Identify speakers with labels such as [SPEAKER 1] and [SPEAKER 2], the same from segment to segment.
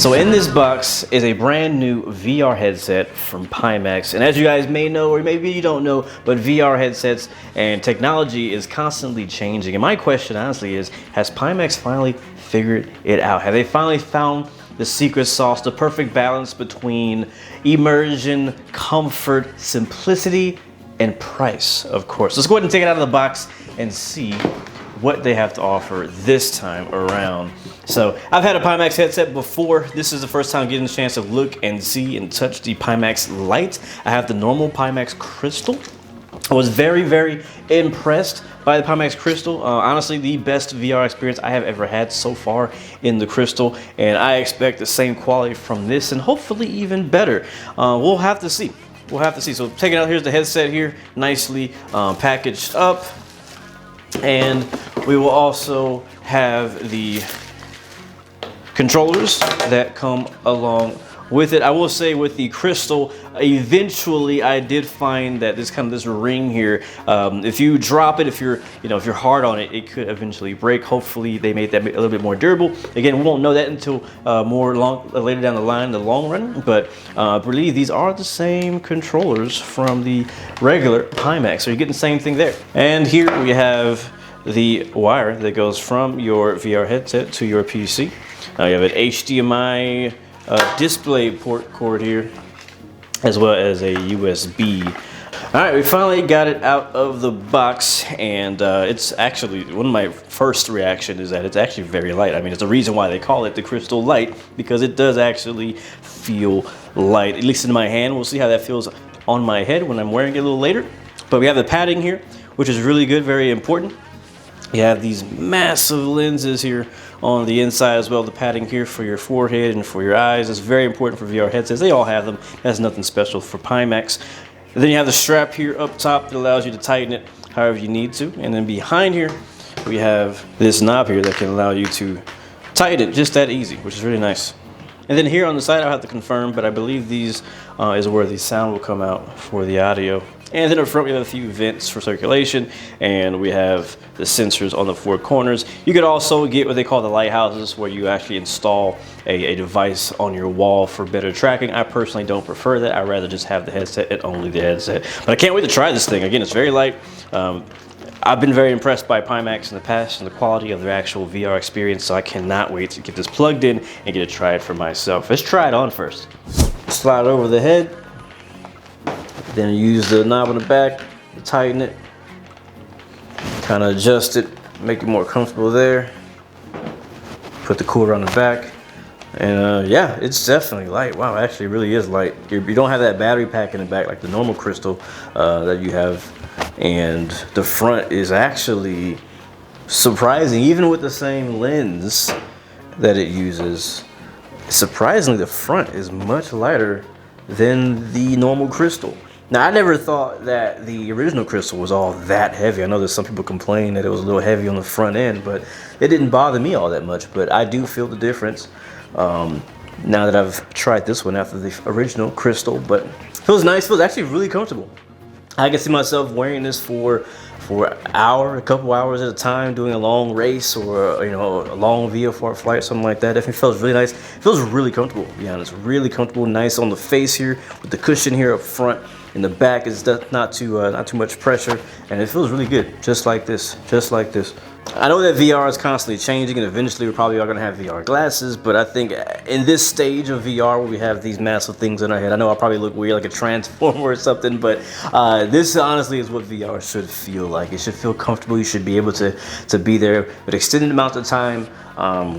[SPEAKER 1] So in this box is a brand new VR headset from Pimax. And as you guys may know, or maybe you don't know, but VR headsets and technology is constantly changing. And my question honestly is, has Pimax finally figured it out? Have they finally found the secret sauce, the perfect balance between immersion, comfort, simplicity, and price, of course? Let's go ahead and take it out of the box and see what they have to offer this time around. So I've had a Pimax headset before. This is the first time getting a chance to look and see and touch the Pimax Lite. I have the normal Pimax Crystal. I was very, very impressed by the Pimax Crystal. Honestly, the best VR experience I have ever had so far in the Crystal, and I expect the same quality from this and hopefully even better. We'll have to see. We'll have to see. So taking out, here's the headset here, nicely packaged up. And we will also have the controllers that come along with it. I will say with the Crystal, eventually I did find that this ring here, if you drop it, if you're hard on it, it could eventually break. Hopefully they made that a little bit more durable. Again, we won't know that until later down the line, in the long run. But I believe these are the same controllers from the regular Pimax, so you're getting the same thing there. And here we have the wire that goes from your VR headset to your PC. You have an HDMI display port cord here, as well as a USB. All right, we finally got it out of the box, and it's actually, one of my first reaction is that it's actually very light. I mean, it's the reason why they call it the Crystal Light, because it does actually feel light, at least in my hand. We'll see how that feels on my head when I'm wearing it a little later. But we have the padding here, which is really good, very important. You have these massive lenses here on the inside as well. The padding here for your forehead and for your eyes is very important for VR headsets. They all have them. That's nothing special for Pimax. And then you have the strap here up top that allows you to tighten it however you need to. And then behind here, we have this knob here that can allow you to tighten it just that easy, which is really nice. And then here on the side, I'll have to confirm, but I believe these is where the sound will come out for the audio. And then up front, we have a few vents for circulation, and we have the sensors on the four corners. You could also get what they call the lighthouses, where you actually install a device on your wall for better tracking. I personally don't prefer that. I'd rather just have the headset and only the headset. But I can't wait to try this thing. Again, it's very light. I've been very impressed by Pimax in the past and the quality of their actual VR experience, so I cannot wait to get this plugged in and get to try it for myself. Let's try it on first. Slide over the head. Then use the knob on the back to tighten it, kind of adjust it, make it more comfortable there. Put the cooler on the back, and yeah, it's definitely light. Wow, it actually really is light. You don't have that battery pack in the back like the normal Crystal that you have, and the front is actually surprising, even with the same lens that it uses. Surprisingly, the front is much lighter than the normal Crystal. Now, I never thought that the original Crystal was all that heavy. I know there's some people complain that it was a little heavy on the front end, but it didn't bother me all that much. But I do feel the difference now that I've tried this one after the original Crystal. But it feels nice, feels actually really comfortable. I can see myself wearing this for an hour, a couple hours at a time, doing a long race or a long VFR flight, something like that. Definitely feels really nice. It feels really comfortable, to be honest. Really comfortable, nice on the face here with the cushion here up front. In the back is not too much pressure, and it feels really good, just like this, just like this. I know that VR is constantly changing, and eventually we're probably all gonna have VR glasses, but I think in this stage of VR where we have these massive things in our head, I know I'll probably look weird like a transformer or something, but this honestly is what VR should feel like. It should feel comfortable. You should be able to be there with extended amounts of time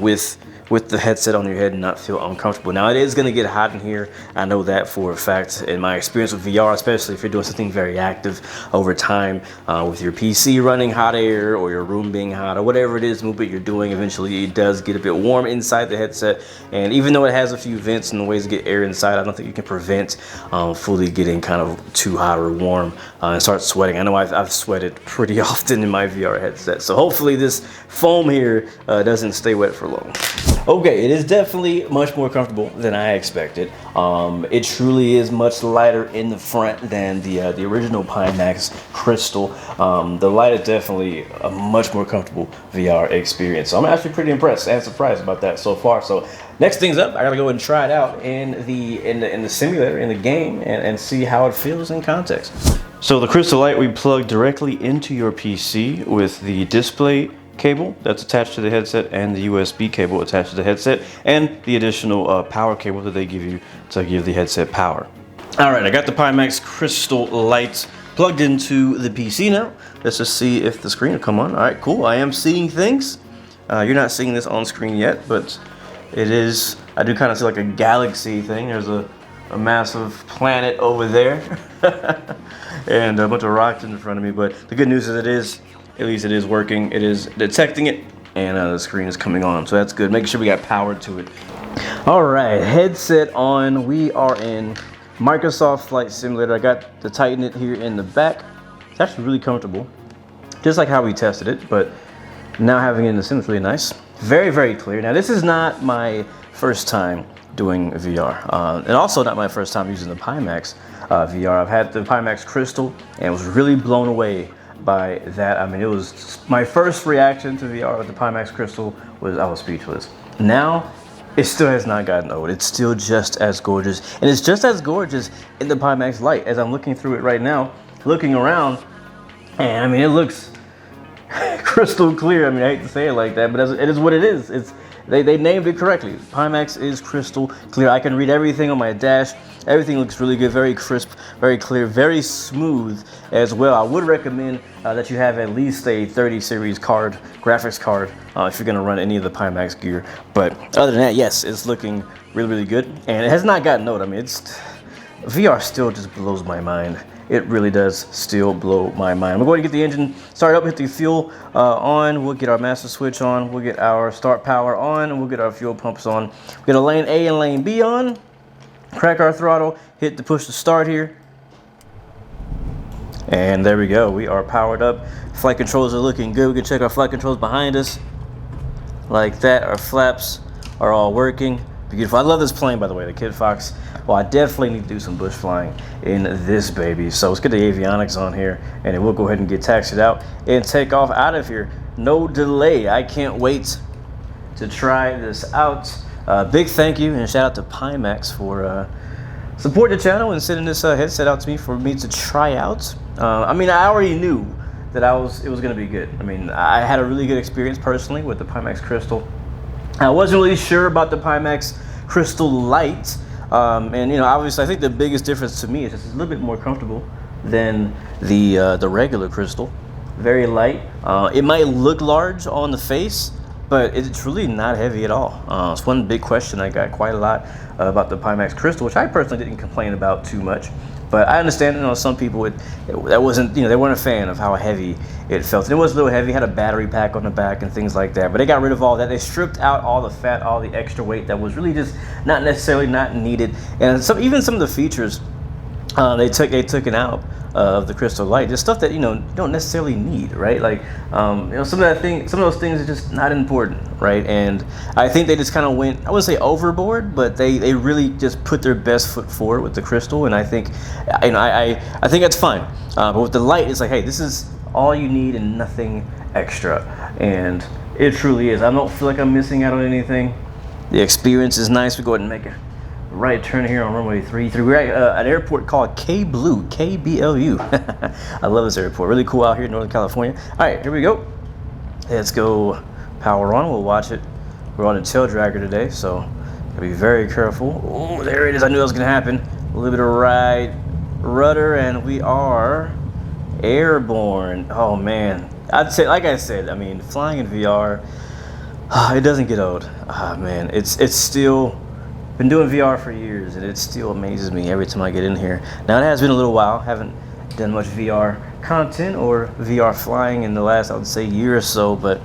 [SPEAKER 1] with the headset on your head and not feel uncomfortable. Now, it is gonna get hot in here. I know that for a fact. In my experience with VR, especially if you're doing something very active over time, with your PC running hot air or your room being hot or whatever it is movement you're doing, eventually it does get a bit warm inside the headset. And even though it has a few vents and ways to get air inside, I don't think you can prevent fully getting kind of too hot or warm and start sweating. I know I've sweated pretty often in my VR headset. So hopefully this foam here doesn't stay wet for long. Okay, it is definitely much more comfortable than I expected. It truly is much lighter in the front than the original Pimax Crystal. The light is definitely a much more comfortable VR experience. So I'm actually pretty impressed and surprised about that so far. So next thing's up, I gotta go and try it out in the simulator, in the game, and see how it feels in context. So the Crystal Light we plug directly into your PC with the display cable that's attached to the headset and the USB cable attached to the headset and the additional power cable that they give you to give the headset power. All right, I got the Pimax Crystal Light plugged into the PC now. Let's just see if the screen will come on. All right, cool. I am seeing things. You're not seeing this on screen yet, but it is. I do kind of see like a galaxy thing. There's a massive planet over there and a bunch of rocks in front of me. But the good news is at least it is working. It is detecting it, and the screen is coming on. So that's good. Making sure we got power to it. All right, headset on. We are in Microsoft Flight Simulator. I got to tighten it here in the back. It's actually really comfortable, just like how we tested it. But now having it in the sim is really nice. Very, very clear. Now this is not my first time doing VR, and also not my first time using the Pimax VR. I've had the Pimax Crystal and was really blown away by that. I mean, it was my first reaction to VR with the Pimax Crystal was I was speechless. Now it still has not gotten old. It's still just as gorgeous, and it's just as gorgeous in the Pimax Lite. As I'm looking through it right now, looking around, and I mean, it looks crystal clear. I mean, I hate to say it like that, but it is what it is. It's they named it correctly. Pimax is crystal clear. I can read everything on my dash. Everything looks really good, very crisp, very clear, very smooth as well. I would recommend that you have at least a 30 series card, graphics card, if you're gonna run any of the Pimax gear. But other than that, yes, it's looking really, really good. And it has not gotten old. I mean, VR still just blows my mind. It really does still blow my mind. I'm going to get the engine started up, hit the fuel on. We'll get our master switch on. We'll get our start power on, and we'll get our fuel pumps on. We get a lane A and lane B on. Crack our throttle, hit the push to start here. And there we go, we are powered up. Flight controls are looking good. We can check our flight controls behind us. Like that, our flaps are all working. Beautiful. I love this plane, by the way, the Kid Fox. Well, I definitely need to do some bush flying in this baby. So let's get the avionics on here, and then we'll go ahead and get taxied out and take off out of here. No delay. I can't wait to try this out. Big thank you and shout out to Pimax for supporting the channel and sending this headset out to me for me to try out. I mean, I already knew that it was going to be good. I mean, I had a really good experience personally with the Pimax Crystal. I wasn't really sure about the Pimax Crystal Light, and you know, obviously, I think the biggest difference to me is it's a little bit more comfortable than the regular Crystal. Very light. It might look large on the face, but it's really not heavy at all. It's one big question I got quite a lot about the Pimax Crystal, which I personally didn't complain about too much. But I understand, you know, some people that wasn't, you know, they weren't a fan of how heavy it felt. And it was a little heavy, had a battery pack on the back and things like that. But they got rid of all that. They stripped out all the fat, all the extra weight that was really just not necessarily not needed. And even some of the features they took it out of the Crystal Light. There's stuff that, you know, you don't necessarily need, right? Like, you know, some of those things are just not important, right? And I think they just kind of went, I wouldn't say overboard, but they really just put their best foot forward with the Crystal. And I think, you know, I think that's fine. But with the Light, it's like, hey, this is all you need and nothing extra. And it truly is. I don't feel like I'm missing out on anything. The experience is nice. We go ahead and make it right turn here on runway 33. We're at an airport called K-Blue, K-B-L-U. I love this airport. Really cool out here in Northern California. All right, here we go. Let's go power on. We'll watch it. We're on a tail dragger today, so gotta be very careful. Oh, there it is. I knew that was gonna happen. A little bit of right rudder, and we are airborne. Oh man, I'd say, like I said, I mean, flying in VR, it doesn't get old. Man, it's still. Been doing VR for years, and it still amazes me every time I get in here. Now, it has been a little while. Haven't done much VR content or VR flying in the last, I would say, year or so, but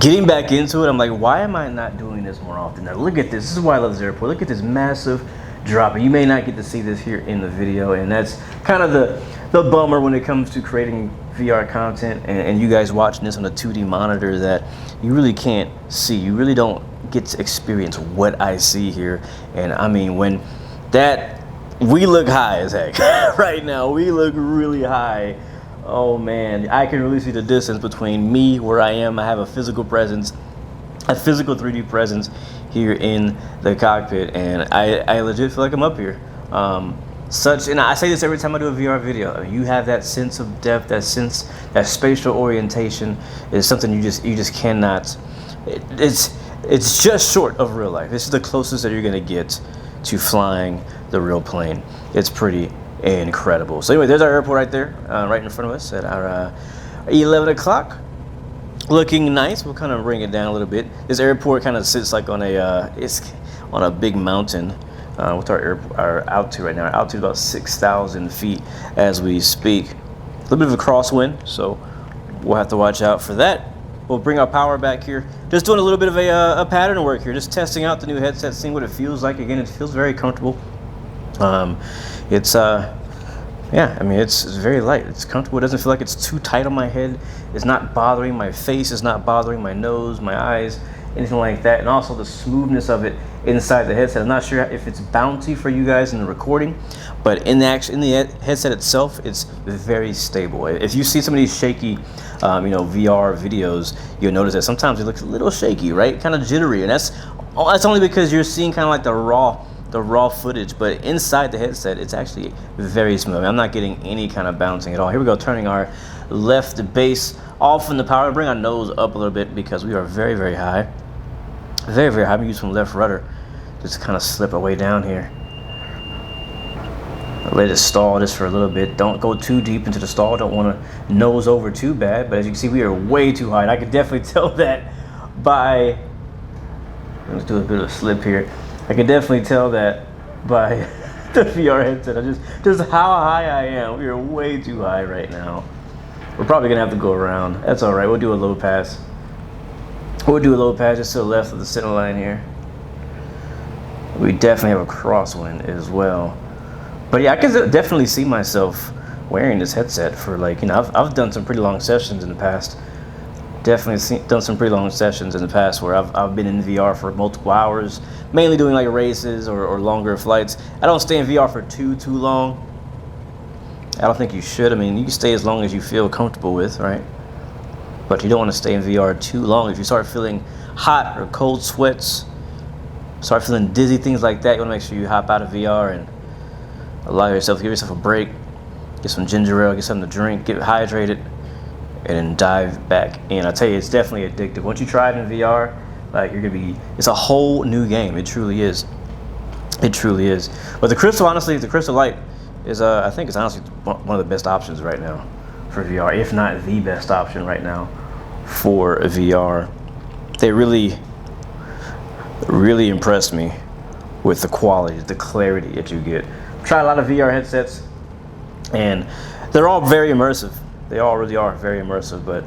[SPEAKER 1] getting back into it, I'm like, why am I not doing this more often? Now, look at this. This is why I love this airport. Look at this massive drop it. You may not get to see this here in the video, and that's kind of the bummer when it comes to creating VR content and you guys watching this on a 2D monitor that you really can't see. You really don't get to experience what I see here. And I mean, when that, we look high as heck right now. We look really high. Oh man, I can really see the distance between me, where I am. I have a physical presence, a physical 3D presence here in the cockpit, and I legit feel like I'm up here. And I say this every time I do a VR video. You have that sense of depth, that sense, that spatial orientation is something you just cannot. It's just short of real life. This is the closest that you're gonna get to flying the real plane. It's pretty incredible. So anyway, there's our airport right there, right in front of us at our 11 o'clock. Looking nice. We'll kind of bring it down a little bit. This airport kind of sits like on it's on a big mountain. With our altitude right now, our altitude is about 6,000 feet as we speak. A little bit of a crosswind, so we'll have to watch out for that. We'll bring our power back here. Just doing a little bit of a pattern work here, just testing out the new headset, seeing what it feels like. Again, it feels very comfortable. Yeah, I mean, it's very light. It's comfortable. It doesn't feel like it's too tight on my head. It's not bothering my face. It's not bothering my nose, my eyes, anything like that. And also the smoothness of it inside the headset. I'm not sure if it's bouncy for you guys in the recording, but in the headset itself, it's very stable. If you see some of these shaky, VR videos, you'll notice that sometimes it looks a little shaky, right? Kind of jittery, and that's only because you're seeing kind of like the raw footage. But inside the headset, it's actually very smooth. I'm not getting any kind of bouncing at all. Here we go, turning our left base off in the power. Bring our nose up a little bit because we are very, very high. Very, very high. I'm using left rudder just to kind of slip our way down here. Let it stall just for a little bit. Don't go too deep into the stall. Don't want to nose over too bad. But as you can see, we are way too high. And I can definitely tell that by, let's do a bit of a slip here. I can definitely tell that by the VR headset. Just how high I am. We are way too high right now. We're probably gonna have to go around. That's all right. We'll do a low pass. We'll do a low pass just to the left of the center line here. We definitely have a crosswind as well. But yeah, I can definitely see myself wearing this headset for I've done some pretty long sessions in the past. Definitely done some pretty long sessions in the past where I've been in VR for multiple hours, mainly doing like races or longer flights. I don't stay in VR for too long. I don't think you should. I mean, you can stay as long as you feel comfortable with, right? But you don't want to stay in VR too long. If you start feeling hot or cold sweats, start feeling dizzy, things like that, you want to make sure you hop out of VR and give yourself a break, get some ginger ale, get something to drink, get hydrated, and then dive back in. I tell you, it's definitely addictive. Once you try it in VR, it's a whole new game. It truly is. It truly is. But the Crystal, honestly, the Crystal Light is, I think it's honestly one of the best options right now for VR, if not the best option right now for VR. They really impressed me with the quality, the clarity that you get. Tried a lot of VR headsets, and they're all very immersive. They all really are very immersive, but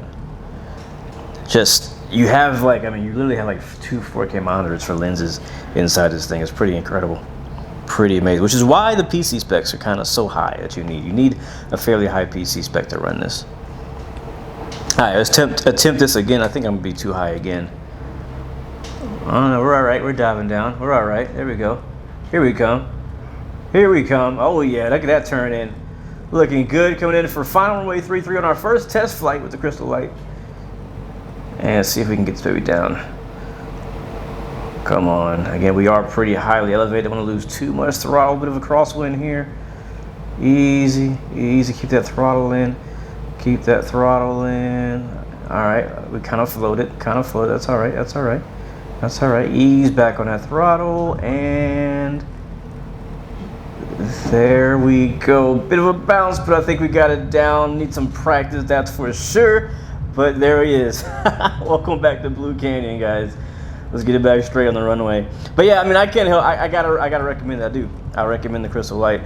[SPEAKER 1] just, you have you literally have like 2 4K monitors for lenses inside this thing. It's pretty incredible, pretty amazing, which is why the PC specs are kind of so high that you need a fairly high PC spec to run this. All right, let's attempt this again. I think I'm gonna be too high again. Oh no, we're all right. We're diving down. We're all right. There we go. Here we come. Here we come. Oh yeah, look at that turn in. Looking good, coming in for final runway 33 on our first test flight with the Crystal Light. And see if we can get this baby down. Come on. Again, we are pretty highly elevated. Don't want to lose too much throttle. Bit of a crosswind here. Easy, easy. Keep that throttle in. Keep that throttle in. All right, we kind of floated. That's all right. That's all right. That's all right. Ease back on that throttle, and there we go. Bit of a bounce, but I think we got it down. Need some practice, that's for sure. But there he is. Welcome back to Blue Canyon, guys. Let's get it back straight on the runway. But yeah, I mean, I can't help. I gotta recommend that. I do. I recommend the Crystal Light,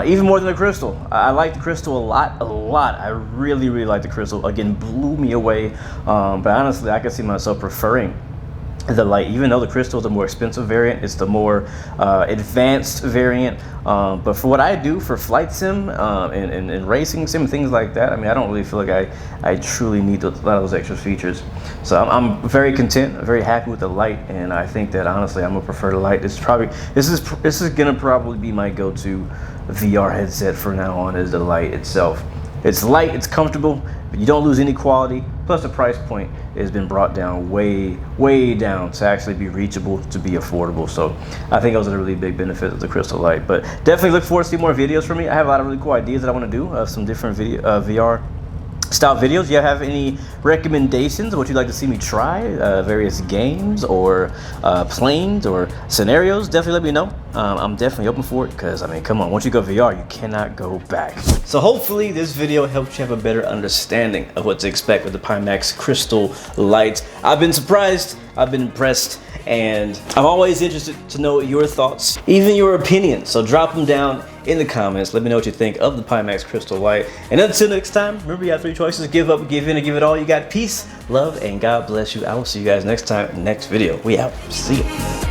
[SPEAKER 1] even more than the Crystal. I like the Crystal a lot. I really like the Crystal. Again, blew me away. But honestly, I can see myself preferring the light. Even though the crystal is the more expensive variant, it's the more advanced variant. But for what I do for flight sim and racing sim, things like that, I mean, I don't really feel like I truly need a lot of those extra features. So I'm very content, very happy with the light, and I think that honestly I'm gonna prefer the light. This is gonna probably be my go-to VR headset from now on, is the light itself. It's light, it's comfortable, but you don't lose any quality. Plus the price point has been brought down way down to actually be reachable, to be affordable. So I think those are the really big benefits of the Crystal Light. But definitely look forward to see more videos from me. I have a lot of really cool ideas that I want to do, some different VR style videos. Do you have any recommendations of what you'd like to see me try? Various games or planes or scenarios? Definitely let me know. I'm definitely open for it, because I mean, come on, once you go VR, you cannot go back. So hopefully this video helps you have a better understanding of what to expect with the Pimax Crystal Light. I've been surprised, I've been impressed, and I'm always interested to know your thoughts, even your opinions. So drop them down in the comments. Let me know what you think of the Pimax Crystal Light. And until next time, remember, you have 3 choices: give up, give in, or give it all. You got peace, love, and God bless you. I will see you guys next time, next video. We out. See ya.